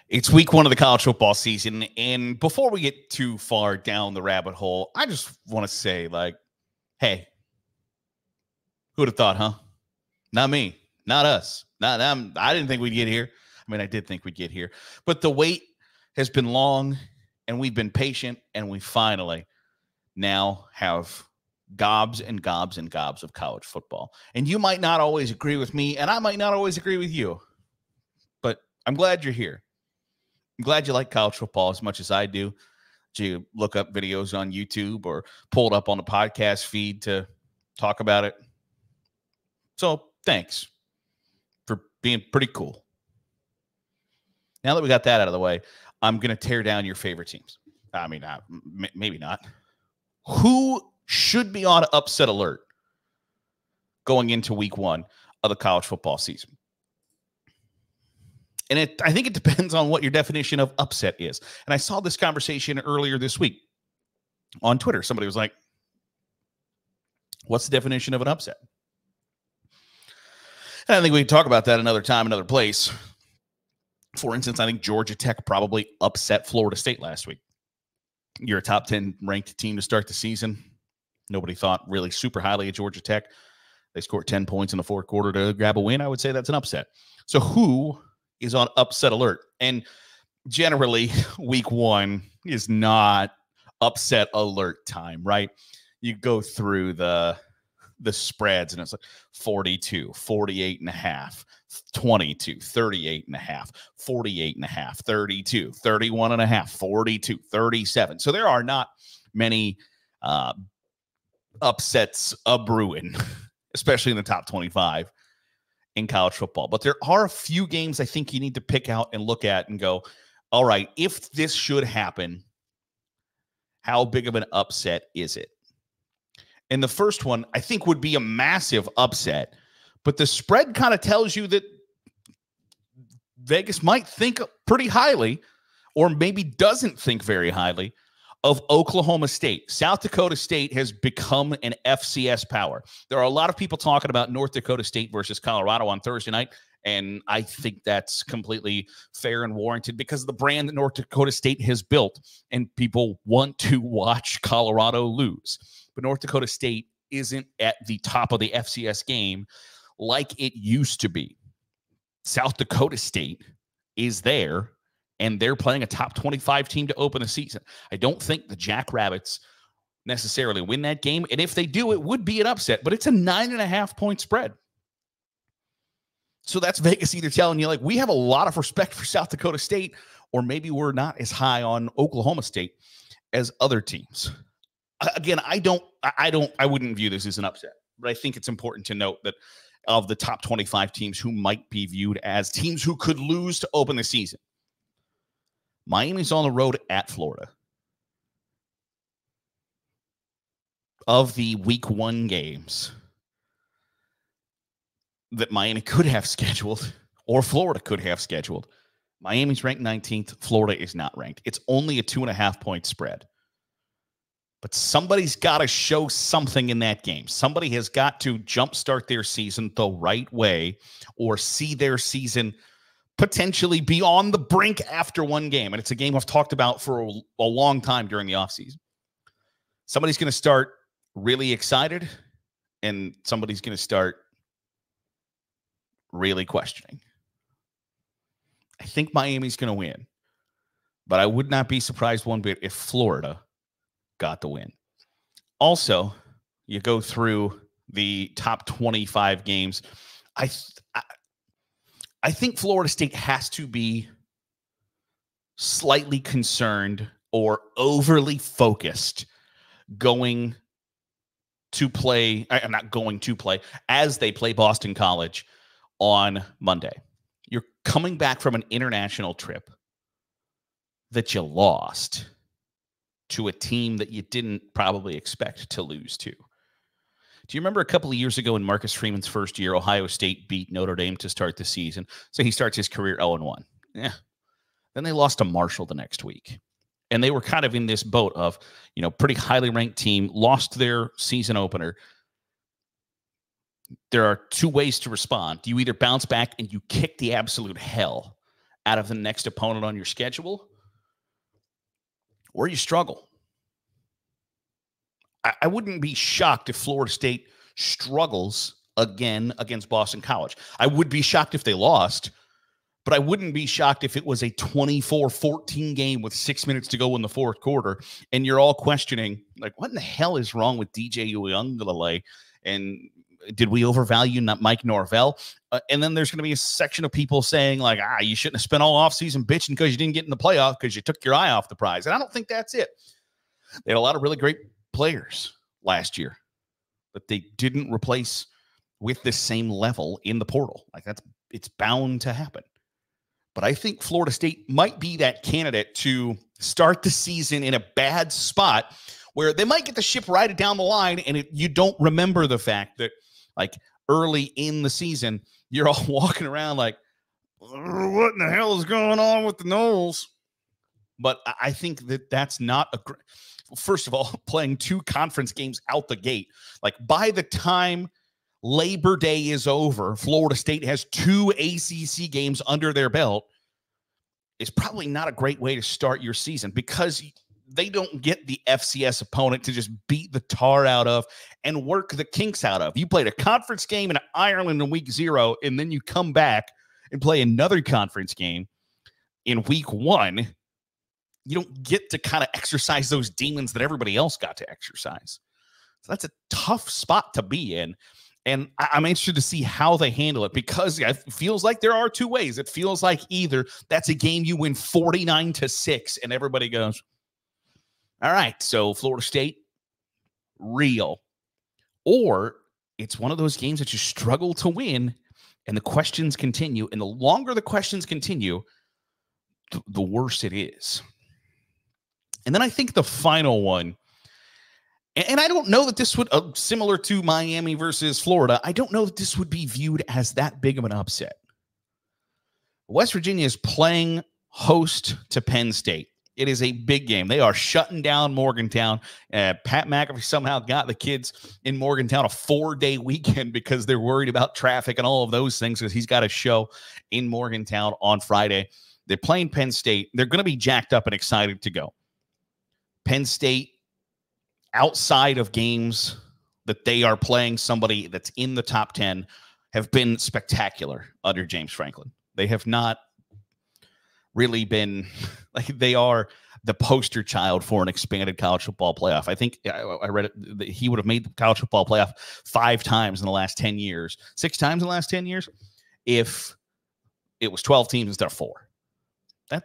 It's week one of the college football season, and before we get too far down the rabbit hole, I just want to say, hey, who'd have thought, huh? Not me, not us, not them. I didn't think we'd get here. I mean, I did think we'd get here, but the wait has been long, and we've been patient, and we finally now have gobs and gobs and gobs of college football. And you might not always agree with me, and I might not always agree with you, but I'm glad you're here. I'm glad you like college football as much as I do. Do you look up videos on YouTube or pull it up on the podcast feed to talk about it? So thanks for being pretty cool. Now that we got that out of the way, I'm going to tear down your favorite teams. I mean, maybe not. Who should be on upset alert going into week one of the college football season? And I think it depends on what your definition of upset is. And I saw this conversation earlier this week on Twitter. Somebody was like, what's the definition of an upset? And I think we can talk about that another time, another place. For instance, I think Georgia Tech probably upset Florida State last week. You're a top 10 ranked team to start the season. Nobody thought really super highly of Georgia Tech. They scored 10 points in the fourth quarter to grab a win. I would say that's an upset. So who is on upset alert? And generally, week one is not upset alert time, right? You go through the spreads, and it's like 42, 48 and a half, 22, 38 and a half, 48 and a half, 32, 31 and a half, 42, 37. So there are not many upsets a-brewing, especially in the top 25 in college football. But there are a few games I think you need to pick out and look at and go, all right, if this should happen, how big of an upset is it? And the first one, I think, would be a massive upset, but the spread kind of tells you that Vegas might think pretty highly, or maybe doesn't think very highly, of Oklahoma State. South Dakota State has become an FCS power. There are a lot of people talking about North Dakota State versus Colorado on Thursday night, and I think that's completely fair and warranted because of the brand that North Dakota State has built, and people want to watch Colorado lose. But North Dakota State isn't at the top of the FCS game like it used to be. South Dakota State is there, and they're playing a top 25 team to open the season. I don't think the Jackrabbits necessarily win that game, and if they do, it would be an upset, but it's a 9.5-point spread. So that's Vegas either telling you, like, we have a lot of respect for South Dakota State, or maybe we're not as high on Oklahoma State as other teams. Again, I wouldn't view this as an upset, but I think it's important to note that of the top 25 teams who might be viewed as teams who could lose to open the season, Miami's on the road at Florida. Of the week one games that Miami could have scheduled, or Florida could have scheduled, Miami's ranked 19th. Florida is not ranked. It's only a 2.5-point spread. But somebody's got to show something in that game. Somebody has got to jumpstart their season the right way, or see their season potentially be on the brink after one game. And it's a game I've talked about for a long time during the offseason. Somebody's going to start really excited, and somebody's going to start really questioning. I think Miami's going to win, but I would not be surprised one bit if Florida got the win. Also, you go through the top 25 games. I think Florida State has to be slightly concerned or overly focused going to play. I'm not going to play as they play Boston College on Monday. You're coming back from an international trip that you lost to a team that you didn't probably expect to lose to. Do you remember a couple of years ago in Marcus Freeman's first year, Ohio State beat Notre Dame to start the season? So he starts his career 0-1. Yeah. Then they lost to Marshall the next week. And they were kind of in this boat of, pretty highly ranked team, lost their season opener. There are two ways to respond. You either bounce back and you kick the absolute hell out of the next opponent on your schedule, or you struggle. I wouldn't be shocked if Florida State struggles again against Boston College. I would be shocked if they lost, but I wouldn't be shocked if it was a 24-14 game with 6 minutes to go in the fourth quarter, and you're all questioning, like, what in the hell is wrong with DJ Uiagalelei? And did we overvalue Mike Norvell? And then there's going to be a section of people saying, like, you shouldn't have spent all offseason bitching because you didn't get in the playoff because you took your eye off the prize. And I don't think that's it. They had a lot of really great players last year that they didn't replace with the same level in the portal. Like, it's bound to happen. But I think Florida State might be that candidate to start the season in a bad spot where they might get the ship righted down the line, and you don't remember the fact that, like, early in the season, you're all walking around like, what in the hell is going on with the Noles? But I think that that's not a great... First of all, playing 2 conference games out the gate. Like, by the time Labor Day is over, Florida State has 2 ACC games under their belt. Is probably not a great way to start your season, because they don't get the FCS opponent to just beat the tar out of and work the kinks out of. You played a conference game in Ireland in week 0, and then you come back and play another conference game in week 1. You don't get to kind of exercise those demons that everybody else got to exercise. So that's a tough spot to be in. And I'm interested to see how they handle it, because it feels like there are 2 ways. It feels like either that's a game you win 49-6 and everybody goes, all right, so Florida State, real. Or it's one of those games that you struggle to win and the questions continue. And the longer the questions continue, the worse it is. And then I think the final one, and I don't know that this would, similar to Miami versus Florida, I don't know that this would be viewed as that big of an upset. West Virginia is playing host to Penn State. It is a big game. They are shutting down Morgantown. Pat McAfee somehow got the kids in Morgantown a 4-day weekend because they're worried about traffic and all of those things, because he's got a show in Morgantown on Friday. They're playing Penn State. They're going to be jacked up and excited to go. Penn State, outside of games that they are playing somebody that's in the top 10, have been spectacular under James Franklin. They have not really been, like, they are the poster child for an expanded college football playoff. I think I read it that he would have made the college football playoff 5 times in the last 10 years, 6 times in the last 10 years, if it was 12 teams instead of 4. That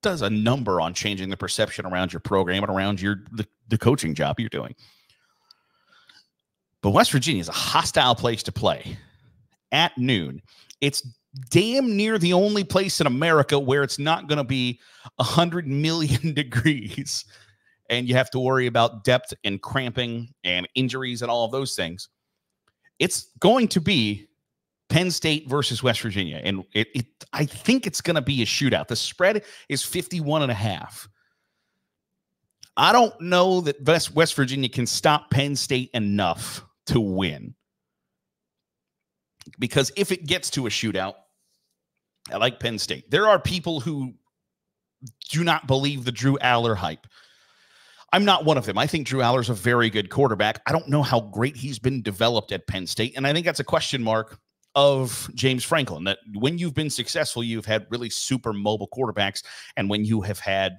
does a number on changing the perception around your program and around the coaching job you're doing. But West Virginia is a hostile place to play at noon. It's damn near the only place in America where it's not going to be 100 million degrees and you have to worry about depth and cramping and injuries and all of those things. It's going to be Penn State versus West Virginia, and I think it's going to be a shootout. The spread is 51.5. I don't know that West Virginia can stop Penn State enough to win, because if it gets to a shootout, I like Penn State. There are people who do not believe the Drew Aller hype. I'm not one of them. I think Drew Aller's a very good quarterback. I don't know how great he's been developed at Penn State, and I think that's a question mark of James Franklin, that when you've been successful, you've had really super mobile quarterbacks, and when you have had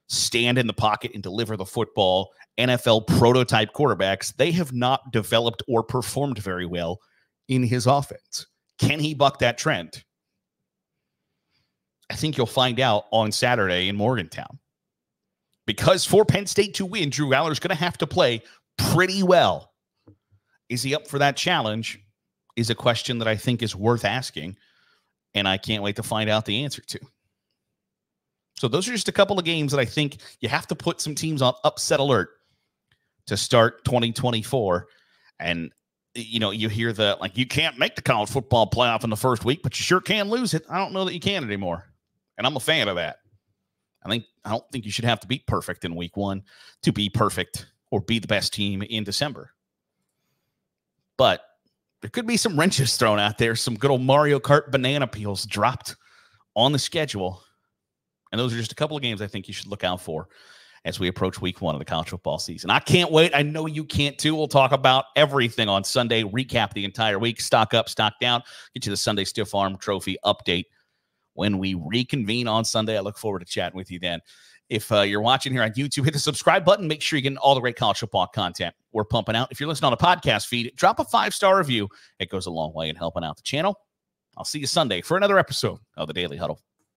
stand in the pocket and deliver the football NFL prototype quarterbacks, they have not developed or performed very well in his offense. Can he buck that trend? I think you'll find out on Saturday in Morgantown. Because for Penn State to win, Drew Aller's going to have to play pretty well. Is he up for that challenge? Is a question that I think is worth asking, and I can't wait to find out the answer to. So those are just a couple of games that I think you have to put some teams on upset alert to start 2024. And, you know, you hear the, like, you can't make the college football playoff in the first week, but you sure can lose it. I don't know that you can anymore. And I'm a fan of that. I don't think you should have to be perfect in week 1 to be perfect or be the best team in December. But there could be some wrenches thrown out there, some good old Mario Kart banana peels dropped on the schedule. And those are just a couple of games I think you should look out for as we approach week 1 of the college football season. I can't wait. I know you can't too. We'll talk about everything on Sunday, recap the entire week, stock up, stock down, get you the Sunday Stiff Arm Trophy update when we reconvene on Sunday. I look forward to chatting with you then. If you're watching here on YouTube, hit the subscribe button. Make sure you're getting all the great college football content we're pumping out. If you're listening on a podcast feed, drop a 5-star review. It goes a long way in helping out the channel. I'll see you Sunday for another episode of the Daily Huddle.